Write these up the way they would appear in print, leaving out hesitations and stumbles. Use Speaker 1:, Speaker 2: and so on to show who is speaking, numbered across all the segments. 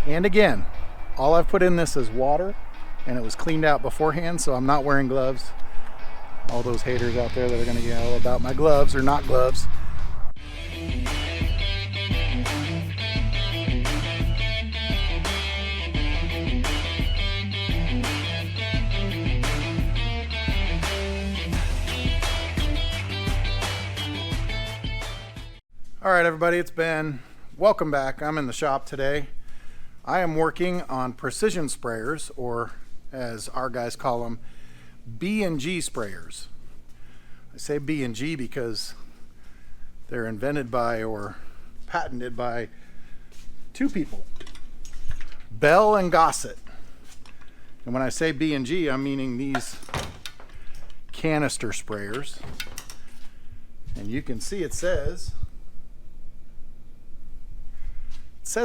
Speaker 1: And again, all I've put in this is water, and it was cleaned out beforehand, so I'm not wearing gloves. All those haters out there that are going to yell about my gloves or not gloves. All right, everybody, welcome back. I'm in the shop today. I am working on precision sprayers, or as our guys call them, B&G sprayers. I say B&G because they're invented by or patented by two people, Bell and Gossett. And when I say B&G, I'm meaning these canister sprayers. And you can see it says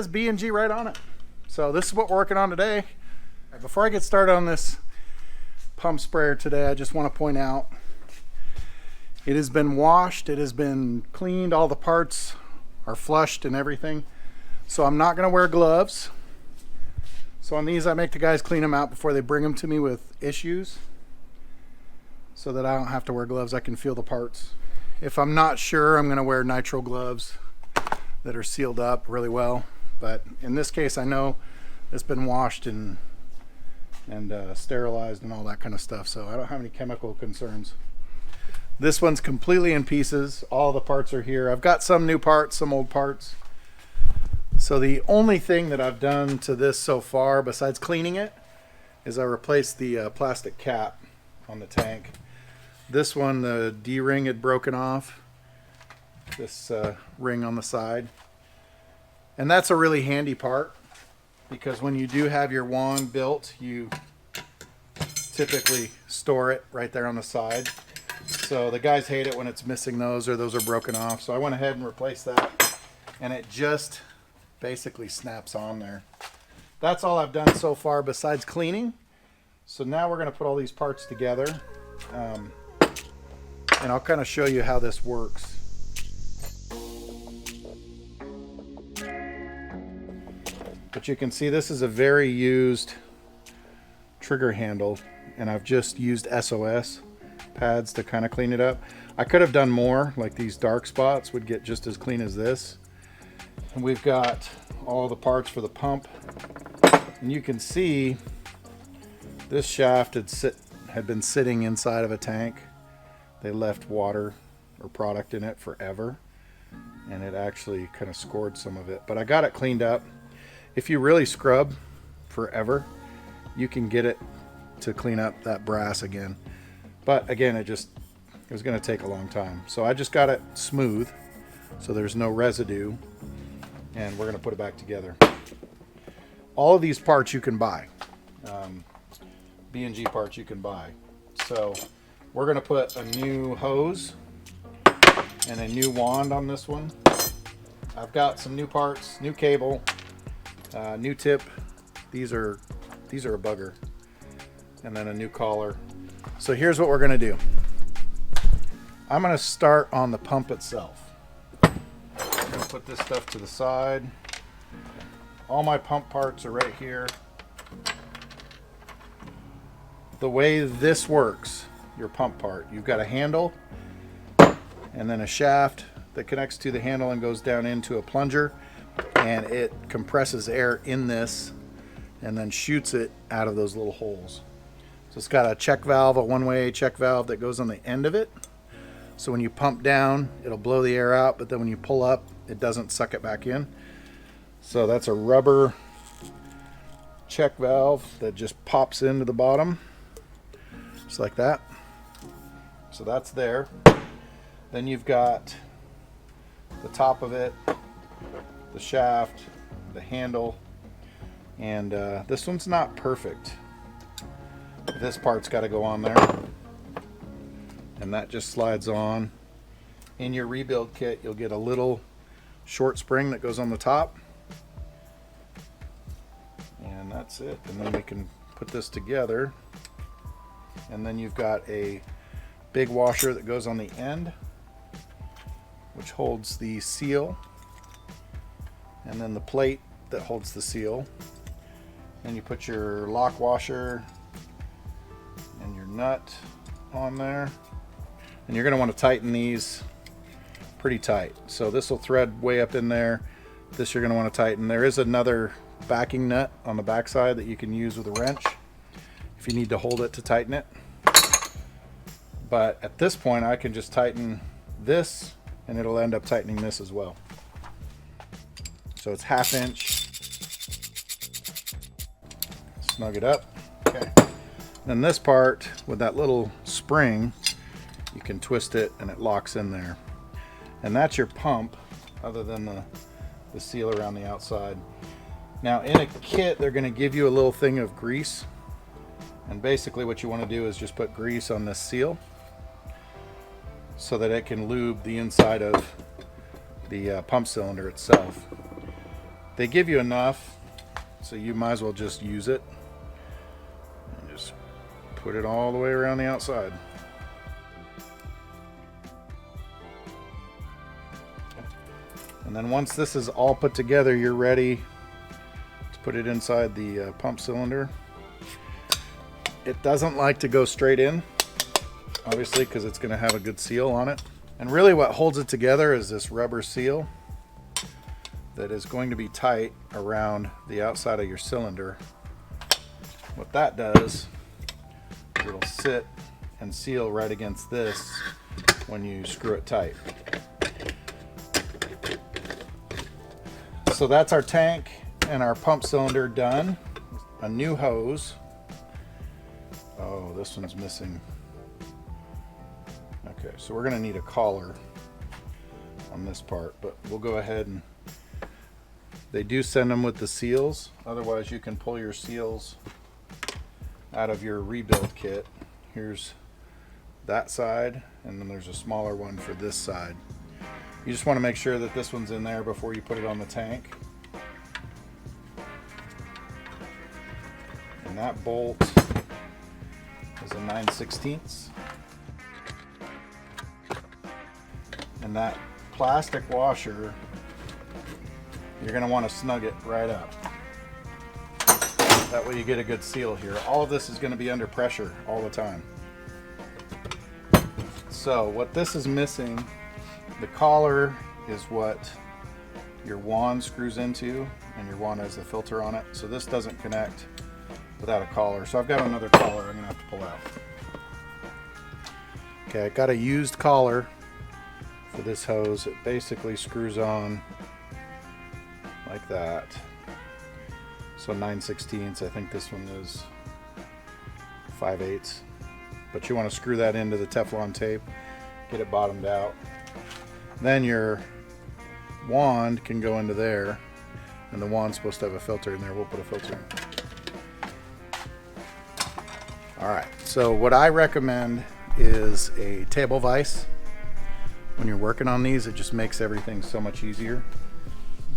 Speaker 1: B&G right on it. So this is what we're working on today. Before I get started on this pump sprayer today, I just want to point out it has been washed, it has been cleaned, all the parts are flushed and everything. So I'm not going to wear gloves. So on these, I make the guys clean them out before they bring them to me with issues, so that I don't have to wear gloves. I can feel the parts. If I'm not sure, I'm going to wear nitrile gloves that are sealed up really well. But in this case, I know it's been washed and sterilized and all that kind of stuff, so I don't have any chemical concerns. This one's completely in pieces. All the parts are here. I've got some new parts, some old parts. So the only thing that I've done to this so far, besides cleaning it, is I replaced the plastic cap on the tank. This one, the D-ring had broken off, this ring on the side. And that's a really handy part, because when you do have your wand built, you typically store it right there on the side. So the guys hate it when it's missing those, or those are broken off. So I went ahead and replaced that, and it just basically snaps on there. That's all I've done so far besides cleaning. So now we're going to put all these parts together, and I'll kind of show you how this works. But you can see this is a very used trigger handle, and I've just used SOS pads to kind of clean it up. I could have done more, like these dark spots would get just as clean as this. And we've got all the parts for the pump, and you can see this shaft had been sitting inside of a tank. They left water or product in it forever, and it actually kind of scored some of it, but I got it cleaned up. If you really scrub forever, you can get it to clean up that brass again. But again, it was going to take a long time. So I just got it smooth, so there's no residue, and we're going to put it back together. All of these parts you can buy. B&G parts you can buy. So we're going to put a new hose and a new wand on this one. I've got some new parts, new cable, new tip. These are a bugger, and then a new collar. So here's what we're going to do. I'm going to start on the pump itself. I'm going to put this stuff to the side. All my pump parts are right here. The way this works, your pump part, you've got a handle and then a shaft that connects to the handle and goes down into a plunger, and it compresses air in this and then shoots it out of those little holes. So it's got a check valve, a one-way check valve that goes on the end of it. So when you pump down, it'll blow the air out, but then when you pull up, it doesn't suck it back in. So that's a rubber check valve that just pops into the bottom, just like that. So that's there. Then you've got the top of it, the shaft, the handle, and this one's not perfect. This part's got to go on there, and that just slides on. In your rebuild kit, you'll get a little short spring that goes on the top, and that's it. And then we can put this together, and then you've got a big washer that goes on the end, which holds the seal, and then the plate that holds the seal. And you put your lock washer and your nut on there. And you're going to want to tighten these pretty tight. So this will thread way up in there. This you're going to want to tighten. There is another backing nut on the back side that you can use with a wrench if you need to hold it to tighten it. But at this point I can just tighten this and it'll end up tightening this as well. So it's 1/2 inch. Snug it up. Okay. Then this part with that little spring, you can twist it and it locks in there. And that's your pump, other than the seal around the outside. Now in a kit, they're going to give you a little thing of grease. And basically what you want to do is just put grease on this seal so that it can lube the inside of the pump cylinder itself. They give you enough, so you might as well just use it. And just put it all the way around the outside. And then once this is all put together, you're ready to put it inside the pump cylinder. It doesn't like to go straight in, obviously, because it's going to have a good seal on it. And really what holds it together is this rubber seal that is going to be tight around the outside of your cylinder. What that does, it'll sit and seal right against this when you screw it tight. So that's our tank and our pump cylinder done. A new hose. Oh, this one's missing. Okay, so we're gonna need a collar on this part, but we'll go ahead and they do send them with the seals. Otherwise you can pull your seals out of your rebuild kit. Here's that side, and then there's a smaller one for this side. You just want to make sure that this one's in there before you put it on the tank. And that bolt is a 9/16. And that plastic washer, you're going to want to snug it right up. That way you get a good seal here. All of this is going to be under pressure all the time. So what this is missing, the collar is what your wand screws into, and your wand has the filter on it. So this doesn't connect without a collar. So I've got another collar I'm gonna have to pull out. Okay, I got a used collar for this hose. It basically screws on like that. So 9/16, I think this one is 5/8. But you want to screw that into the Teflon tape, get it bottomed out. Then your wand can go into there, and the wand's supposed to have a filter in there. We'll put a filter in. Alright, so what I recommend is a table vise. When you're working on these, it just makes everything so much easier.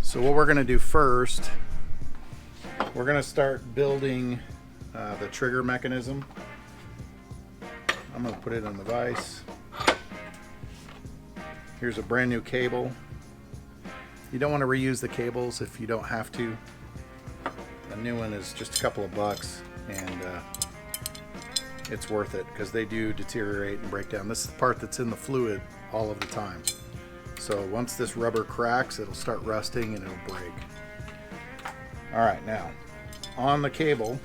Speaker 1: So what we're going to do first, we're going to start building the trigger mechanism. I'm going to put it in the vise. Here's a brand new cable. You don't want to reuse the cables if you don't have to. A new one is just a couple of bucks, and it's worth it because they do deteriorate and break down. This is the part that's in the fluid all of the time. So once this rubber cracks, it'll start rusting and it'll break. All right, now on the cable,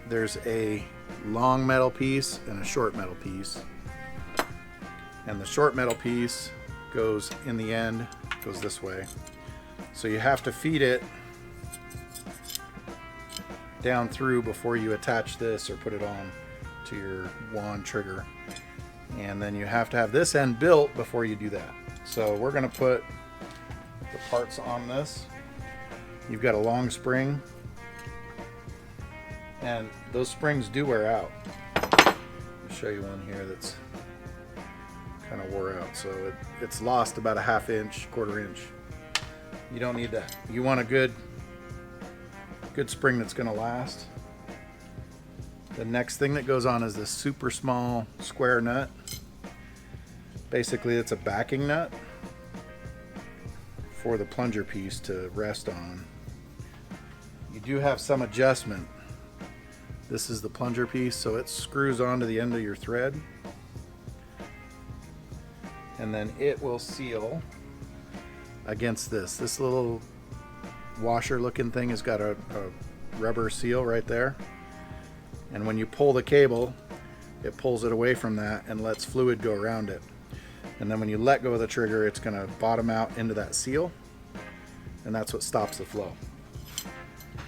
Speaker 1: there's a long metal piece and a short metal piece. And the short metal piece goes in the end, goes this way. So you have to feed it down through before you attach this or put it on to your wand trigger. And then you have to have this end built before you do that. So we're going to put the parts on this. You've got a long spring, and those springs do wear out. I'll show you one here that's kind of wore out, so it's lost about a 1/2 inch, 1/4 inch. You don't need that. You want a good spring that's going to last. The next thing that goes on is this super small square nut. Basically it's a backing nut for the plunger piece to rest on. do have some adjustment. This is the plunger piece, so it screws onto the end of your thread, and then it will seal against this. This little washer looking thing has got a rubber seal right there, and when you pull the cable, it pulls it away from that and lets fluid go around it. And then when you let go of the trigger, it's going to bottom out into that seal, and that's what stops the flow.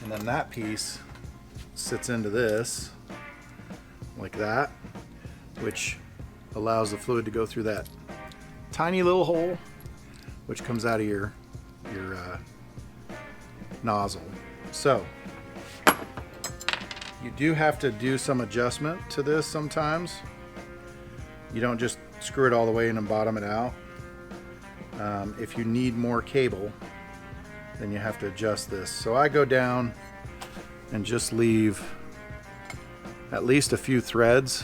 Speaker 1: And then that piece sits into this like that, which allows the fluid to go through that tiny little hole, which comes out of your nozzle. So you do have to do some adjustment to this sometimes. You don't just screw it all the way in and bottom it out. If you need more cable, then you have to adjust this. So I go down and just leave at least a few threads.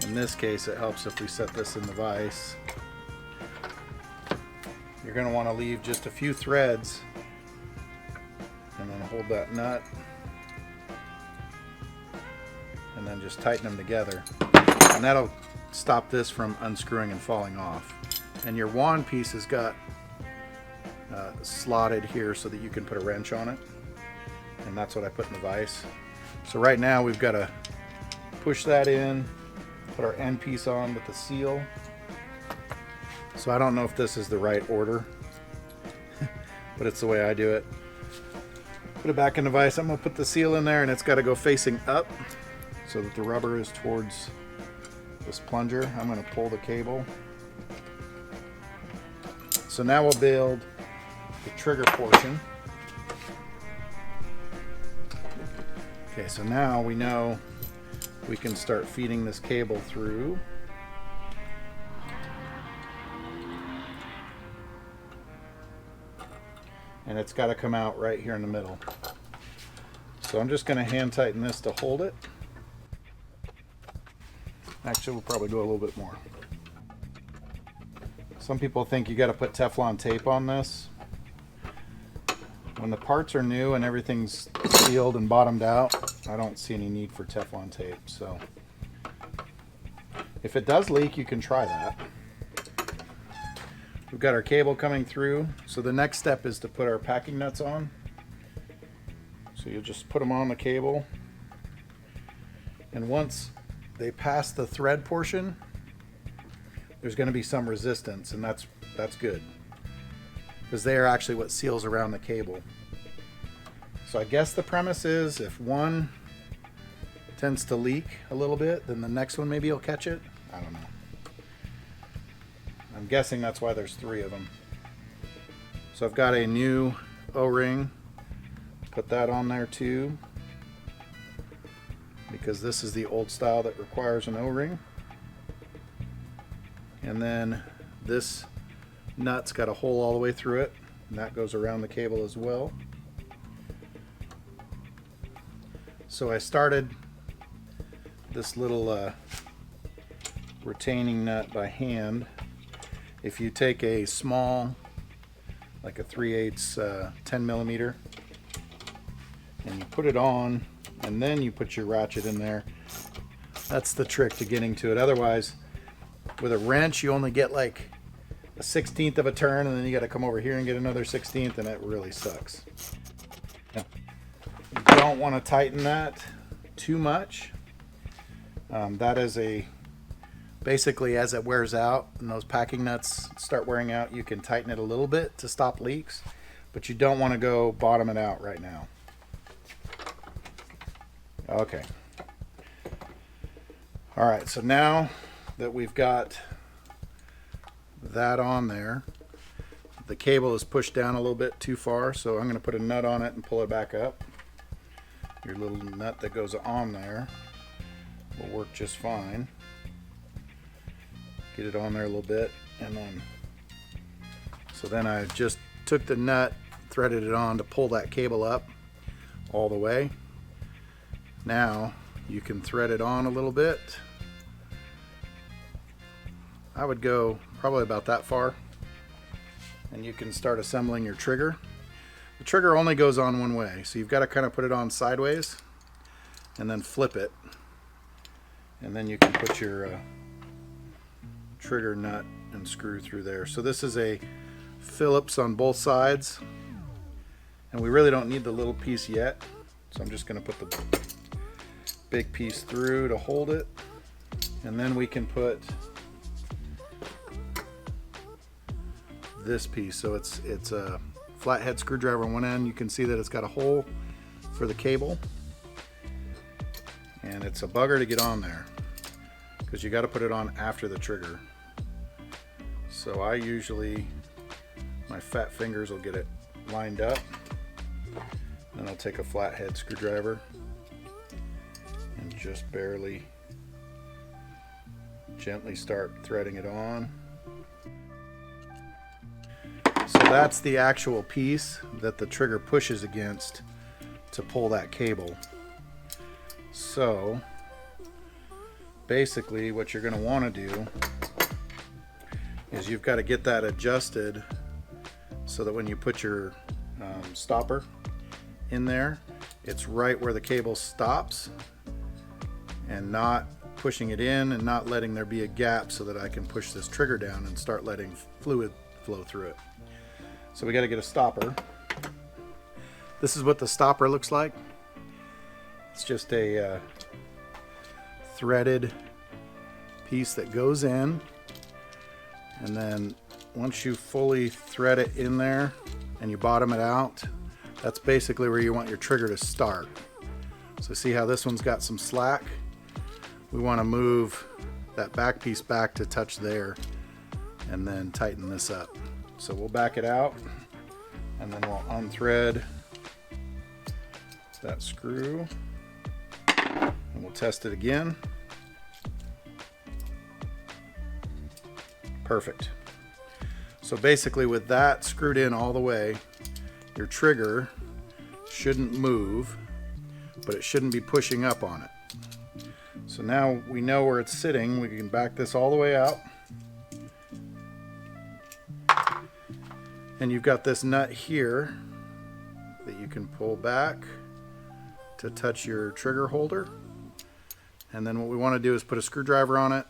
Speaker 1: In this case, it helps if we set this in the vise. You're going to want to leave just a few threads and then hold that nut and then just tighten them together, and that'll stop this from unscrewing and falling off. And your wand piece has got slotted here so that you can put a wrench on it, and that's what I put in the vise. So right now we've got to push that in, put our end piece on with the seal. So I don't know if this is the right order, but it's the way I do it. Put it back in the vise. I'm going to put the seal in there, and it's got to go facing up so that the rubber is towards this plunger. I'm going to pull the cable. So now we'll build the trigger portion. Okay, so now we know we can start feeding this cable through. And it's got to come out right here in the middle. So I'm just going to hand tighten this to hold it. Actually, we'll probably do a little bit more. Some people think you got to put Teflon tape on this. When the parts are new and everything's sealed and bottomed out, I don't see any need for Teflon tape. So if it does leak, you can try that. We've got our cable coming through. So the next step is to put our packing nuts on. So you'll just put them on the cable. And once they pass the thread portion, there's going to be some resistance, and that's good, because they are actually what seals around the cable. So I guess the premise is if one tends to leak a little bit, then the next one maybe will catch it. I don't know. I'm guessing that's why there's 3 of them. So I've got a new O-ring. Put that on there too, because this is the old style that requires an O-ring. And then this nut's got a hole all the way through it, and that goes around the cable as well. So I started this little retaining nut by hand. If you take a small, like a 3/8 10 millimeter, and you put it on, and then you put your ratchet in there, that's the trick to getting to it. Otherwise, with a wrench, you only get like a 1/16 of a turn, and then you got to come over here and get another 1/16, and it really sucks. Now, you don't want to tighten that too much. That is basically, as it wears out and those packing nuts start wearing out, you can tighten it a little bit to stop leaks, but you don't want to go bottom it out right now. Okay. All right, so now that we've got that on there, the cable is pushed down a little bit too far, so I'm going to put a nut on it and pull it back up. Your little nut that goes on there will work just fine. Get it on there a little bit, and then so then I just took the nut, threaded it on to pull that cable up all the way. Now you can thread it on a little bit. I would go probably about that far, and you can start assembling your trigger. The trigger only goes on one way, so you've got to kind of put it on sideways and then flip it, and then you can put your trigger nut and screw through there. So this is a Phillips on both sides, and we really don't need the little piece yet, so I'm just going to put the big piece through to hold it, and then we can put this piece. So it's a flathead screwdriver on one end. You can see that it's got a hole for the cable, and it's a bugger to get on there because you got to put it on after the trigger. So I usually, my fat fingers will get it lined up, then I'll take a flathead screwdriver and just barely, gently start threading it on. So that's the actual piece that the trigger pushes against to pull that cable. So basically what you're going to want to do is you've got to get that adjusted so that when you put your stopper in there, it's right where the cable stops and not pushing it in and not letting there be a gap so that I can push this trigger down and start letting fluid flow through it. So we got to get a stopper. This is what the stopper looks like. It's just a threaded piece that goes in, and then once you fully thread it in there and you bottom it out, that's basically where you want your trigger to start. So see how this one's got some slack? We want to move that back piece back to touch there and then tighten this up. So we'll back it out and then we'll unthread that screw and we'll test it again. Perfect. So basically with that screwed in all the way, your trigger shouldn't move, but it shouldn't be pushing up on it. So now we know where it's sitting. We can back this all the way out. And you've got this nut here that you can pull back to touch your trigger holder. And then what we want to do is put a screwdriver on it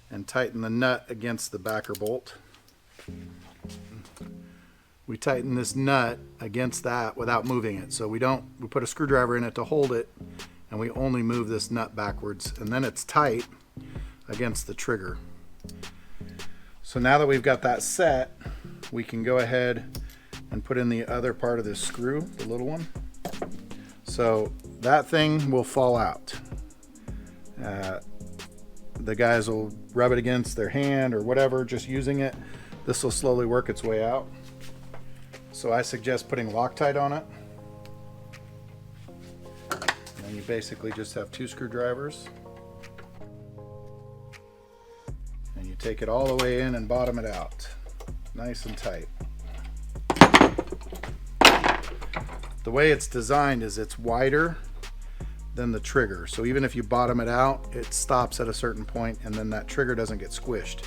Speaker 1: and tighten the nut against the backer bolt. We tighten this nut against that without moving it. So we put a screwdriver in it to hold it, and we only move this nut backwards, and then it's tight against the trigger. So now that we've got that set, we can go ahead and put in the other part of this screw, the little one. So that thing will fall out. The guys will rub it against their hand or whatever, just using it. This will slowly work its way out. So I suggest putting Loctite on it. And you basically just have 2 screwdrivers. And you take it all the way in and bottom it out. Nice and tight. The way it's designed is it's wider than the trigger. So even if you bottom it out, it stops at a certain point and then that trigger doesn't get squished.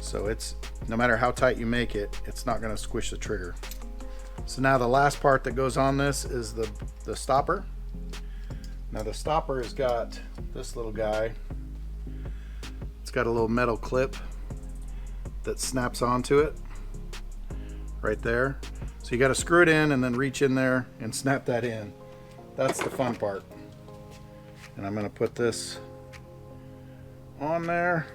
Speaker 1: So it's, no matter how tight you make it, it's not going to squish the trigger. So now the last part that goes on this is the stopper. Now the stopper has got this little guy. It's got a little metal clip that snaps onto it right there. So you got to screw it in and then reach in there and snap that in. That's the fun part. And I'm going to put this on there.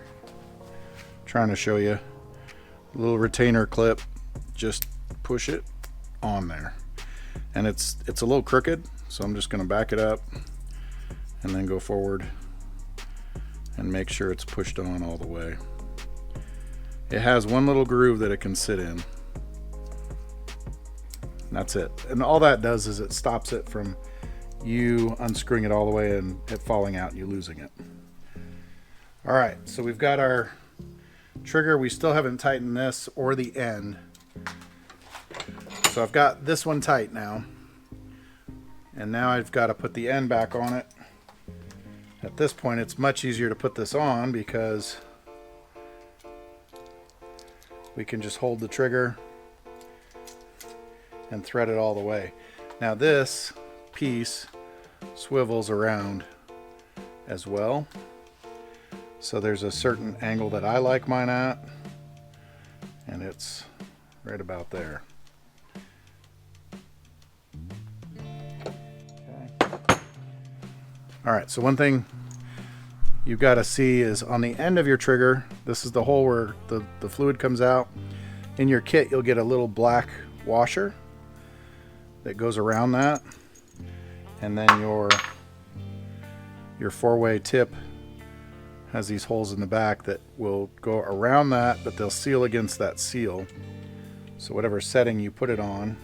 Speaker 1: Trying to show you a little retainer clip. Just push it on there. And it's a little crooked, so I'm just going to back it up and then go forward and make sure it's pushed on all the way. It has one little groove that it can sit in. That's it. And all that does is it stops it from you unscrewing it all the way and it falling out and you losing it. All right, so we've got our trigger. We still haven't tightened this or the end. So I've got this one tight now. And now I've got to put the end back on it. At this point, it's much easier to put this on because we can just hold the trigger and thread it all the way. Now this piece swivels around as well. So there's a certain angle that I like mine at, and it's right about there. Okay. All right, so one thing you've got to see is on the end of your trigger, this is the hole where the fluid comes out. In your kit, you'll get a little black washer that goes around that, and then your 4-way tip has these holes in the back that will go around that, but they'll seal against that seal. So whatever setting you put it on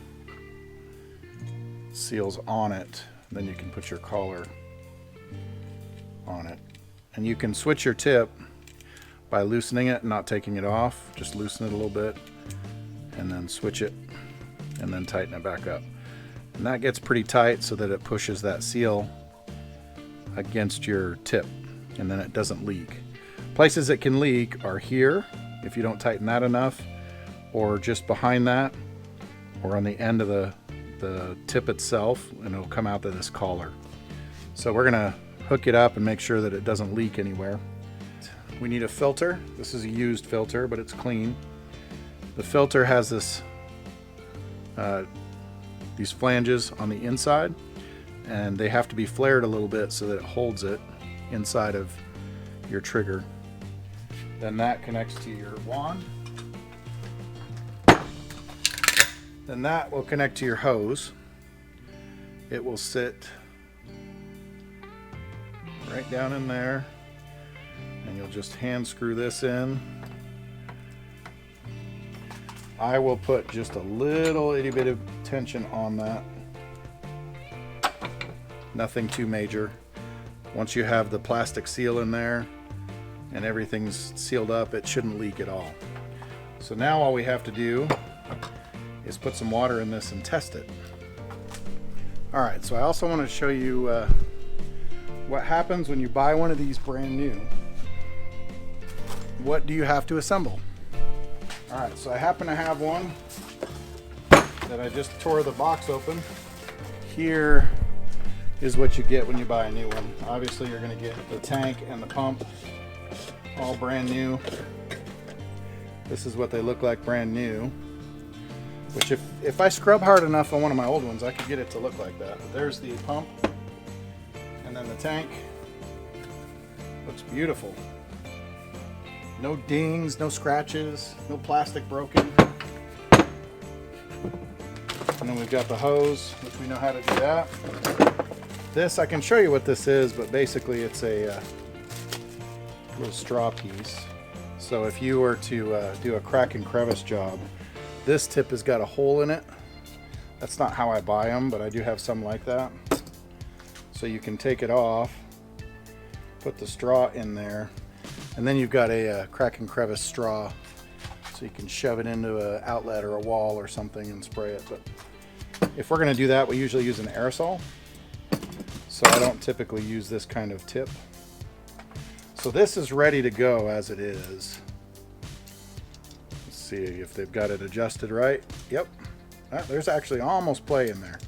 Speaker 1: seals on it. Then you can put your collar on it. And you can switch your tip by loosening it and not taking it off. Just loosen it a little bit and then switch it and then tighten it back up. And that gets pretty tight so that it pushes that seal against your tip and then it doesn't leak. Places it can leak are here if you don't tighten that enough, or just behind that, or on the end of the tip itself, and it'll come out to this collar. So we're gonna hook it up and make sure that it doesn't leak anywhere. We need a filter. This is a used filter, but it's clean. The filter has this these flanges on the inside, and they have to be flared a little bit so that it holds it inside of your trigger. Then that connects to your wand. Then that will connect to your hose. It will sit right down in there, and you'll just hand screw this in. I will put just a little itty bit of tension on that. Nothing too major. Once you have the plastic seal in there and everything's sealed up, it shouldn't leak at all. So now all we have to do is put some water in this and test it. All right, so I also want to show you what happens when you buy one of these brand new. What do you have to assemble? All right, so I happen to have one that I just tore the box open. Here is what you get when you buy a new one. Obviously, you're going to get the tank and the pump all brand new. This is what they look like brand new. Which if I scrub hard enough on one of my old ones, I could get it to look like that. But there's the pump, and then the tank. Looks beautiful. No dings, no scratches, no plastic broken. And then we've got the hose, which we know how to do that. This, I can show you what this is, but basically it's a little straw piece. So if you were to do a crack and crevice job, this tip has got a hole in it. That's not how I buy them, but I do have some like that. So you can take it off, put the straw in there, and then you've got a crack and crevice straw, so you can shove it into an outlet or a wall or something and spray it. But if we're going to do that, we usually use an aerosol. So I don't typically use this kind of tip. So this is ready to go as it is. Let's see if they've got it adjusted right. Yep. There's actually almost play in there,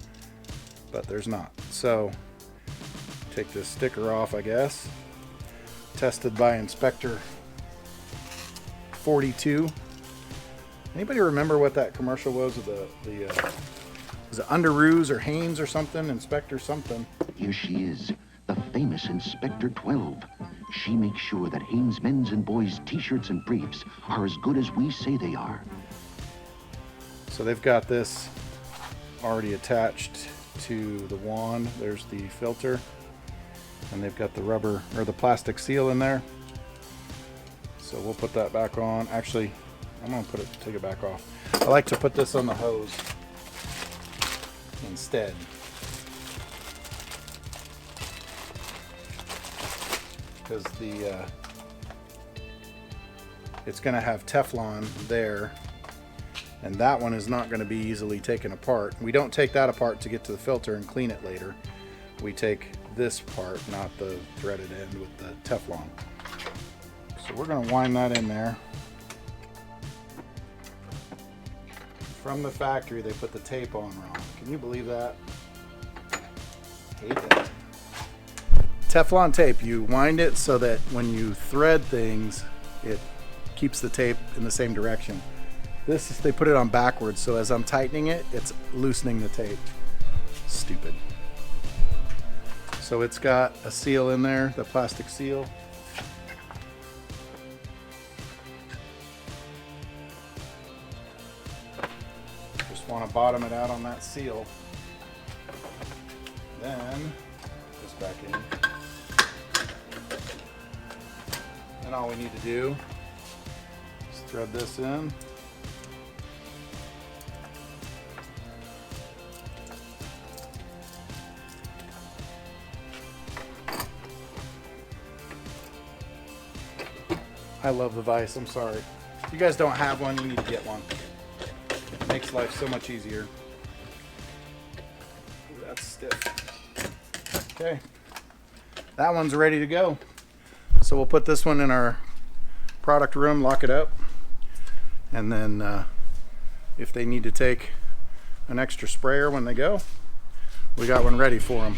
Speaker 1: but there's not. So take this sticker off, I guess. Tested by Inspector 42. Anybody remember what that commercial was with was it Underoos or Hanes or something? Inspector something.
Speaker 2: Here she is, the famous Inspector 12. She makes sure that Hanes men's and boys' t-shirts and briefs are as good as we say they are.
Speaker 1: So they've got this already attached to the wand. There's the filter. And they've got the rubber or the plastic seal in there. So we'll put that back on. Actually, I'm gonna take it back off. I like to put this on the hose instead. Because it's gonna have Teflon there, and that one is not gonna be easily taken apart. We don't take that apart to get to the filter and clean it later. We take this part, not the threaded end with the Teflon. So we're going to wind that in there. from the factory, they put the tape on wrong. Can you believe that? Hate that. Teflon tape, you wind it so that when you thread things, it keeps the tape in the same direction. This, they put it on backwards, so as I'm tightening it, it's loosening the tape. Stupid. So it's got a seal in there, the plastic seal. Just want to bottom it out on that seal. Then, this back in. And all we need to do is thread this in. I love the vise, I'm sorry. If you guys don't have one, you need to get one. It makes life so much easier. Ooh, that's stiff. Okay, that one's ready to go. So we'll put this one in our product room, lock it up, and then if they need to take an extra sprayer when they go, we got one ready for them.